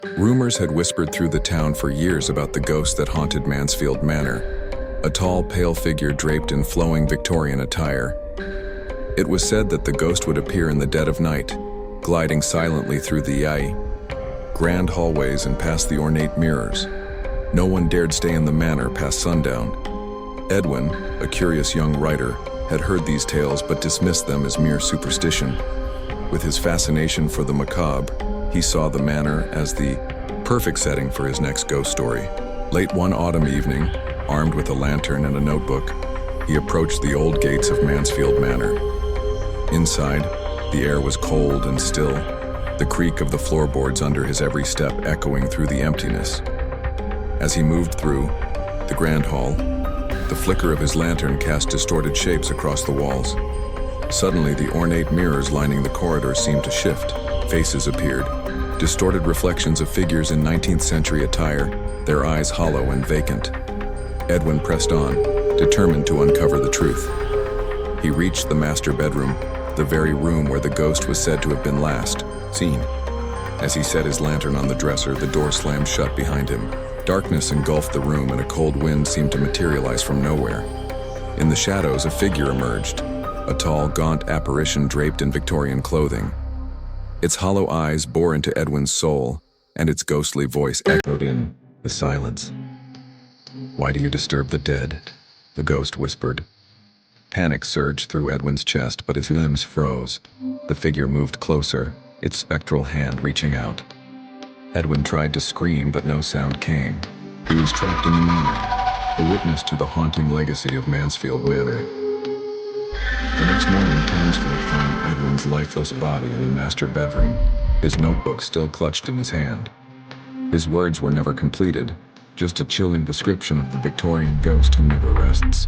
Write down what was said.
Rumors had whispered through the town for years about the ghost that haunted Mansfield Manor, a tall, pale figure draped in flowing Victorian attire. It was said that the ghost would appear in the dead of night, gliding silently through the grand hallways and past the ornate mirrors. No one dared stay in the manor past sundown. Edwin, a curious young writer, had heard these tales but dismissed them as mere superstition. With his fascination for the macabre, he saw the manor as the perfect setting for his next ghost story. Late one autumn evening, armed with a lantern and a notebook, he approached the old gates of Mansfield Manor. Inside, the air was cold and still, the creak of the floorboards under his every step echoing through the emptiness. As he moved through the grand hall, the flicker of his lantern cast distorted shapes across the walls. Suddenly, the ornate mirrors lining the corridor seemed to shift. Faces appeared, distorted reflections of figures in 19th century attire, their eyes hollow and vacant. Edwin pressed on, determined to uncover the truth. He reached the master bedroom, the very room where the ghost was said to have been last seen. As he set his lantern on the dresser, the door slammed shut behind him. Darkness engulfed the room and a cold wind seemed to materialize from nowhere. In the shadows, a figure emerged, a tall, gaunt apparition draped in Victorian clothing. Its hollow eyes bore into Edwin's soul, and its ghostly voice echoed in the silence. "Why do you disturb the dead?" the ghost whispered. Panic surged through Edwin's chest, but his limbs froze. The figure moved closer, its spectral hand reaching out. Edwin tried to scream, but no sound came. He was trapped in the manor, a witness to the haunting legacy of Mansfield Manor. The next morning, Mansfield found Edwin's lifeless body in the master bedroom, his notebook still clutched in his hand. His words were never completed, just a chilling description of the Victorian ghost who never rests.